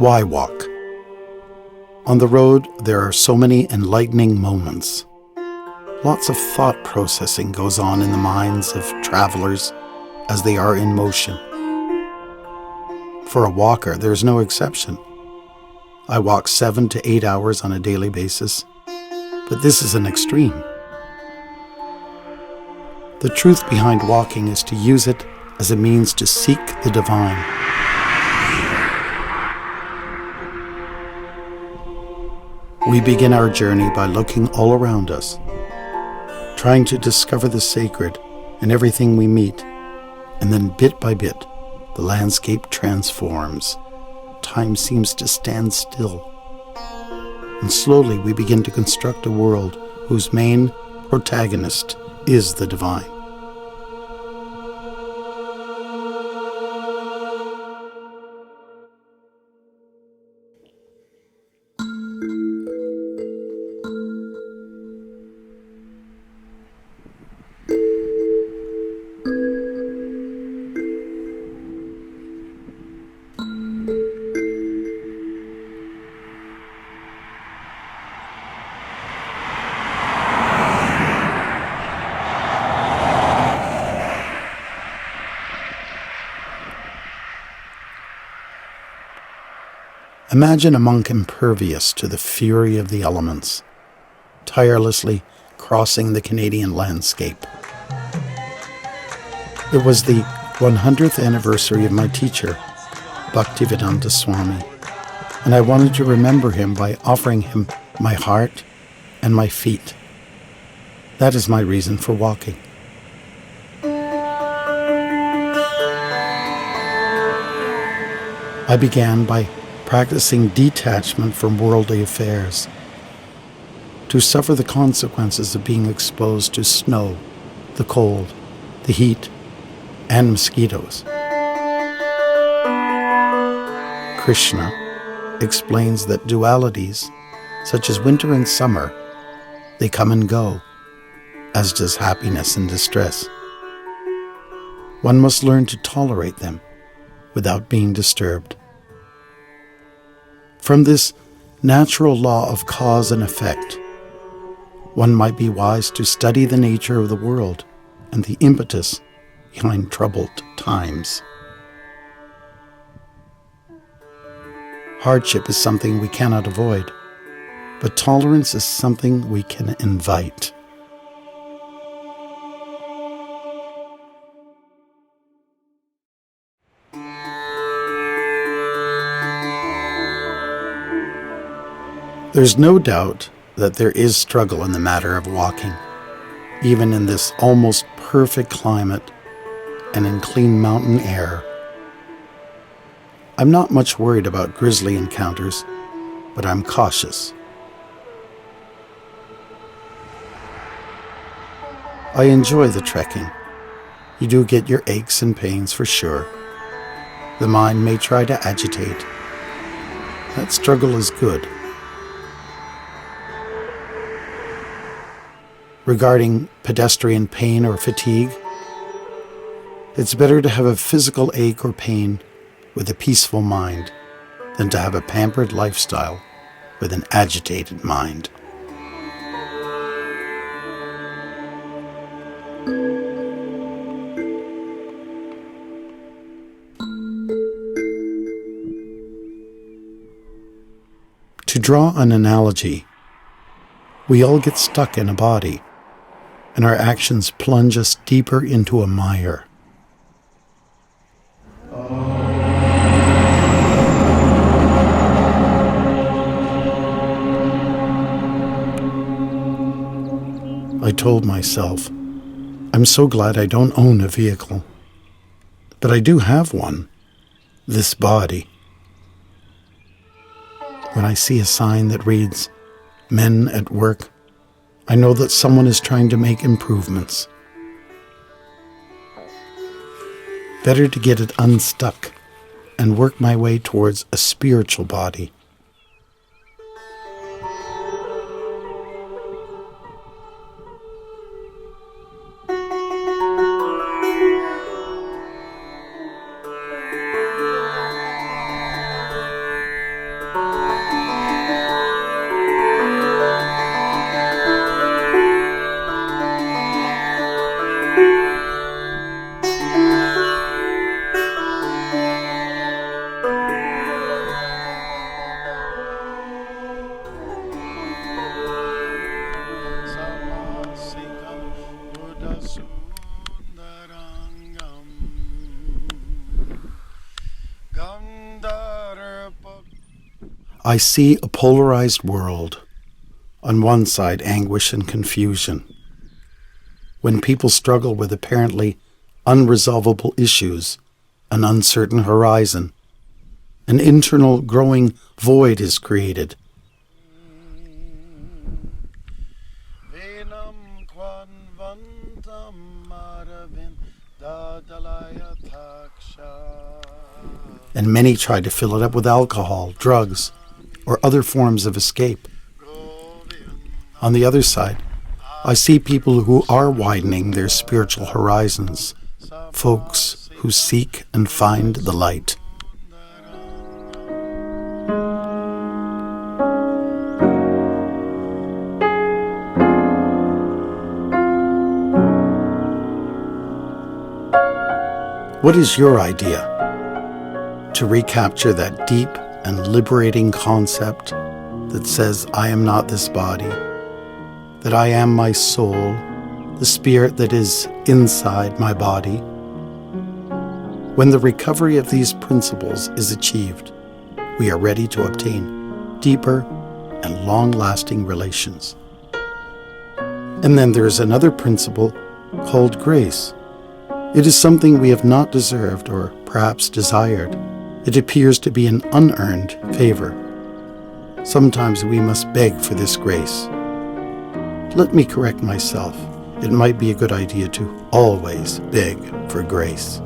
Why walk? On the road, there are so many enlightening moments. Lots of thought processing goes on in the minds of travelers as they are in motion. For a walker, there is no exception. I walk 7 to 8 hours on a daily basis, but this is an extreme. The truth behind walking is to use it as a means to seek the divine. We begin our journey by looking all around us, trying to discover the sacred in everything we meet, and then bit by bit, the landscape transforms. Time seems to stand still. And slowly we begin to construct a world whose main protagonist is the divine. Imagine a monk impervious to the fury of the elements, tirelessly crossing the Canadian landscape. It was the 100th anniversary of my teacher, Bhaktimarga Swami, and I wanted to remember him by offering him my heart and my feet. That is my reason for walking. I began by practicing detachment from worldly affairs, to suffer the consequences of being exposed to snow, the cold, the heat, and mosquitoes. Krishna explains that dualities, such as winter and summer, they come and go, as does happiness and distress. One must learn to tolerate them without being disturbed. From this natural law of cause and effect, one might be wise to study the nature of the world and the impetus behind troubled times. Hardship is something we cannot avoid, but tolerance is something we can invite. There's no doubt that there is struggle in the matter of walking, even in this almost perfect climate and in clean mountain air. I'm not much worried about grizzly encounters, but I'm cautious. I enjoy the trekking. You do get your aches and pains for sure. The mind may try to agitate. That struggle is good. Regarding pedestrian pain or fatigue, it's better to have a physical ache or pain with a peaceful mind than to have a pampered lifestyle with an agitated mind. To draw an analogy, we all get stuck in a body, and our actions plunge us deeper into a mire. I told myself, I'm so glad I don't own a vehicle. But I do have one, this body. When I see a sign that reads, "Men at work," I know that someone is trying to make improvements. Better to get it unstuck and work my way towards a spiritual body. I see a polarized world. On one side, anguish and confusion. When people struggle with apparently unresolvable issues, an uncertain horizon, an internal growing void is created. And many try to fill it up with alcohol, drugs, or other forms of escape. On the other side, I see people who are widening their spiritual horizons, folks who seek and find the light. What is your idea? To recapture that deep and liberating concept that says, I am not this body, that I am my soul, the spirit that is inside my body. When the recovery of these principles is achieved, we are ready to obtain deeper and long-lasting relations. And then there is another principle called grace. It is something we have not deserved or perhaps desired. It appears to be an unearned favor. Sometimes we must beg for this grace. Let me correct myself. It might be a good idea to always beg for grace.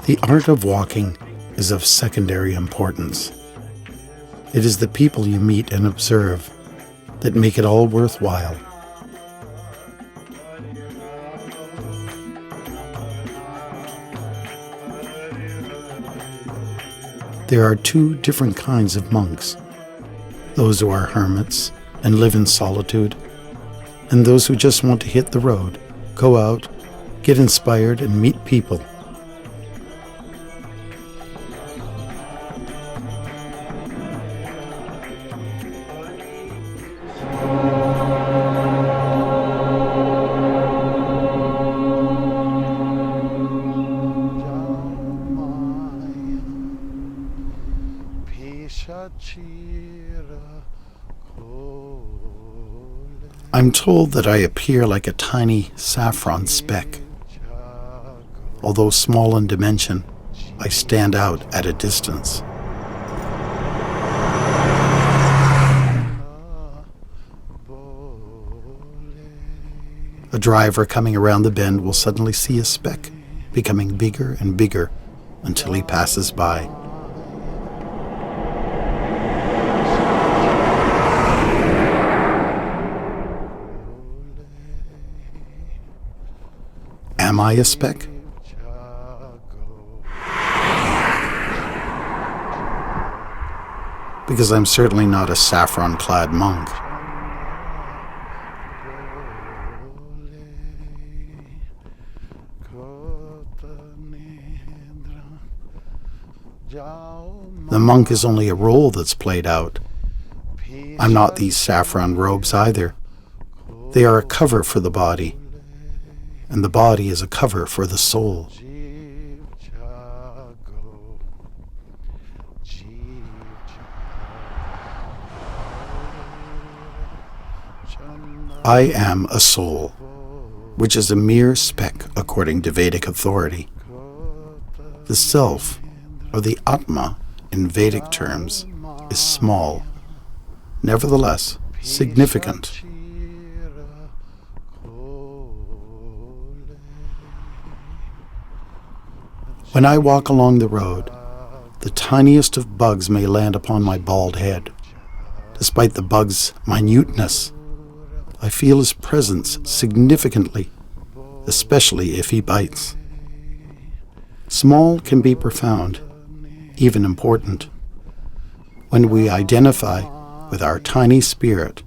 The art of walking is of secondary importance. It is the people you meet and observe that make it all worthwhile. There are two different kinds of monks: those who are hermits and live in solitude, and those who just want to hit the road, go out, get inspired, and meet people. I'm told that I appear like a tiny saffron speck. Although small in dimension, I stand out at a distance. A driver coming around the bend will suddenly see a speck becoming bigger and bigger until he passes by. Am I a speck? Because I'm certainly not a saffron-clad monk. The monk is only a role that's played out. I'm not these saffron robes either. They are a cover for the body, and the body is a cover for the soul. I am a soul, which is a mere speck according to Vedic authority. The self, or the Atma in Vedic terms, is small, nevertheless significant. When I walk along the road, the tiniest of bugs may land upon my bald head. Despite the bug's minuteness, I feel his presence significantly, especially if he bites. Small can be profound, even important. When we identify with our tiny spirit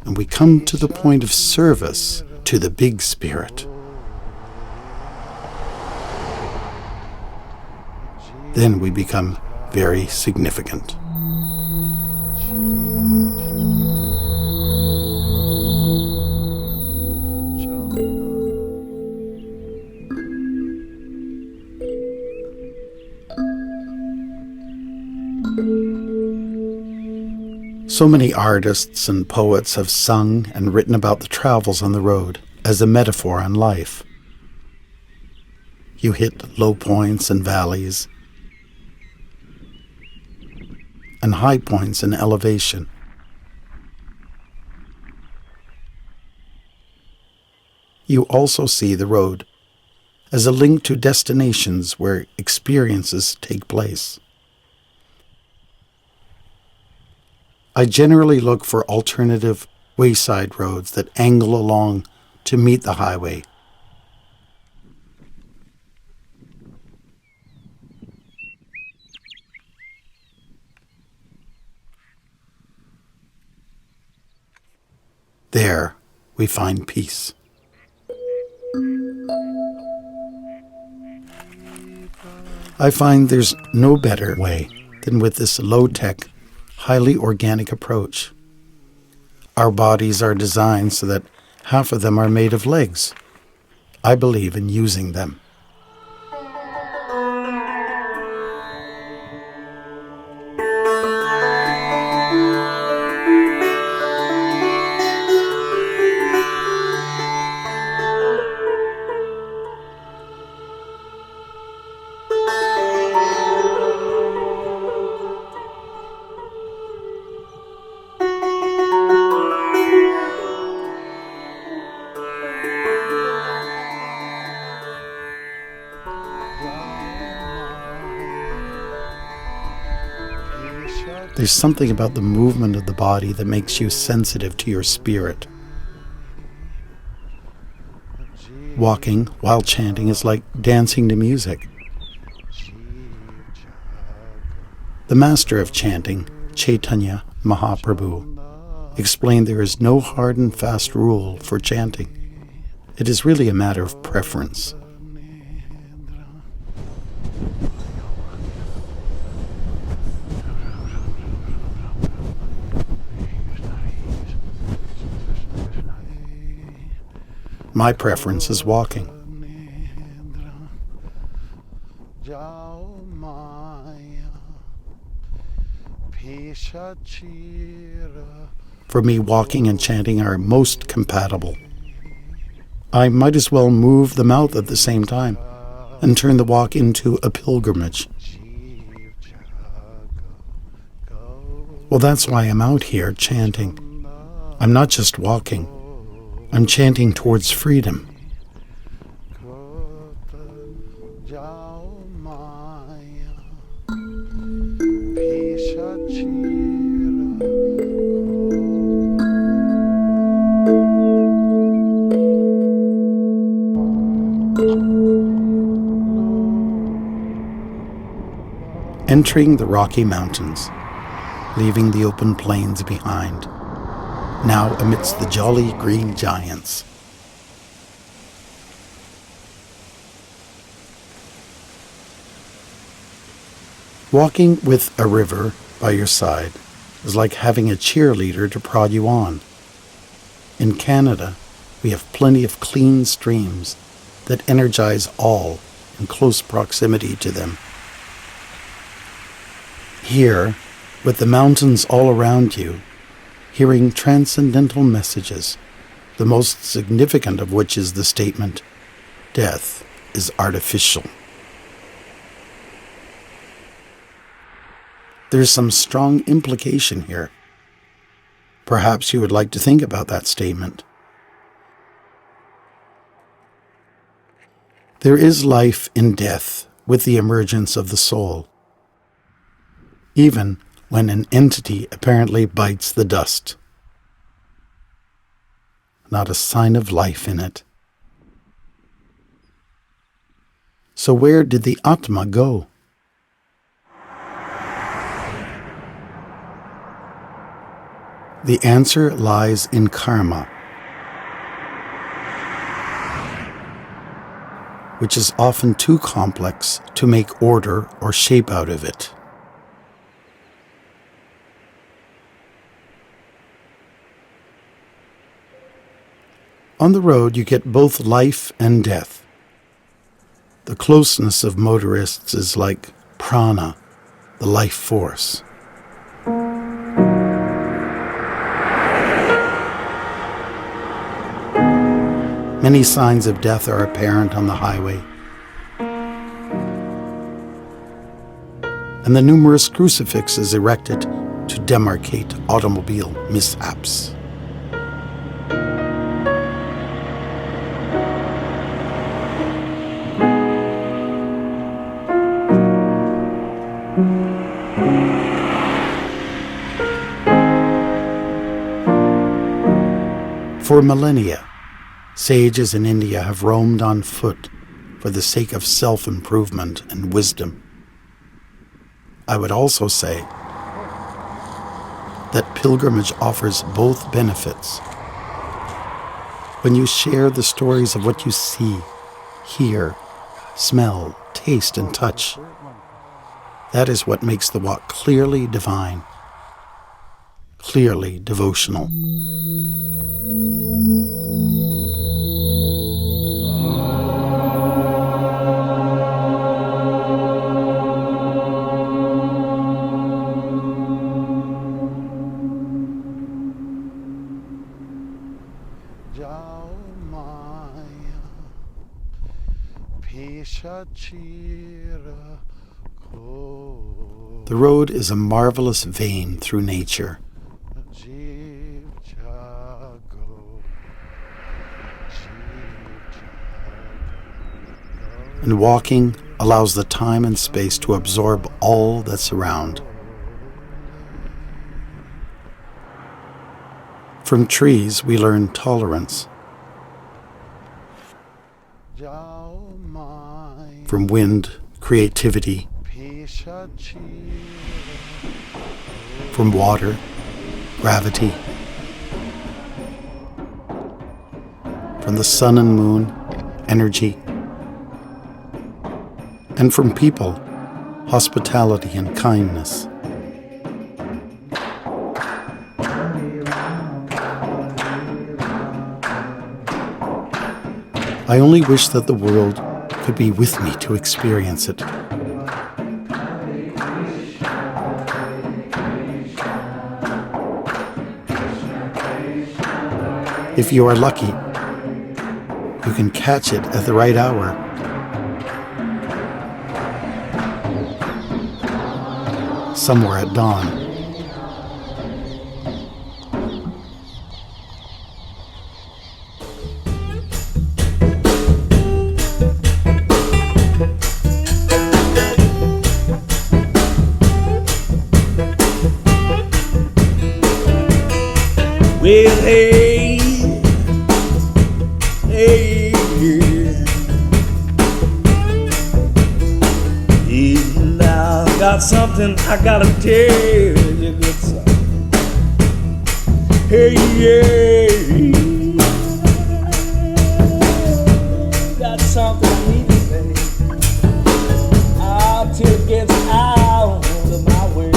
and we come to the point of service to the big spirit. Then we become very significant. So many artists and poets have sung and written about the travels on the road as a metaphor on life. You hit low points and valleys, and high points and elevation. You also see the road as a link to destinations where experiences take place. I generally look for alternative wayside roads that angle along to meet the highway. There we find peace. I find there's no better way than with this low-tech, highly organic approach. Our bodies are designed so that half of them are made of legs. I believe in using them. There's something about the movement of the body that makes you sensitive to your spirit. Walking while chanting is like dancing to music. The master of chanting, Chaitanya Mahaprabhu, explained there is no hard and fast rule for chanting. It is really a matter of preference. My preference is walking. For me, walking and chanting are most compatible. I might as well move the mouth at the same time and turn the walk into a pilgrimage. Well, that's why I'm out here chanting. I'm not just walking. I'm chanting towards freedom. Entering the Rocky Mountains, leaving the open plains behind, now amidst the jolly green giants. Walking with a river by your side is like having a cheerleader to prod you on. In Canada, we have plenty of clean streams that energize all in close proximity to them. Here, with the mountains all around you, hearing transcendental messages, the most significant of which is the statement, "Death is artificial." There's some strong implication here. Perhaps you would like to think about that statement. There is life in death with the emergence of the soul, even when an entity apparently bites the dust. Not a sign of life in it. So where did the Atma go? The answer lies in karma. which is often too complex to make order or shape out of it. On the road, you get both life and death. The closeness of motorists is like prana, the life force. Many signs of death are apparent on the highway, and the numerous crucifixes erected to demarcate automobile mishaps. For millennia, sages in India have roamed on foot for the sake of self-improvement and wisdom. I would also say that pilgrimage offers both benefits. When you share the stories of what you see, hear, smell, taste, and touch, that is what makes the walk clearly divine, clearly devotional. The road is a marvelous vein through nature. And walking allows the time and space to absorb all that's around. From trees, we learn tolerance. From wind, creativity. From water, gravity. From the sun and moon, energy. And from people, hospitality and kindness. I only wish that the world could be with me to experience it. If you are lucky, you can catch it at the right hour. Somewhere at dawn. Well, hey, hey, yeah. Now I got something I gotta tell you, good son. Hey, yeah, got something I need to say. I'll till it gets out of my way.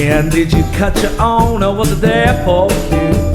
And did you cut your own or was it there for you?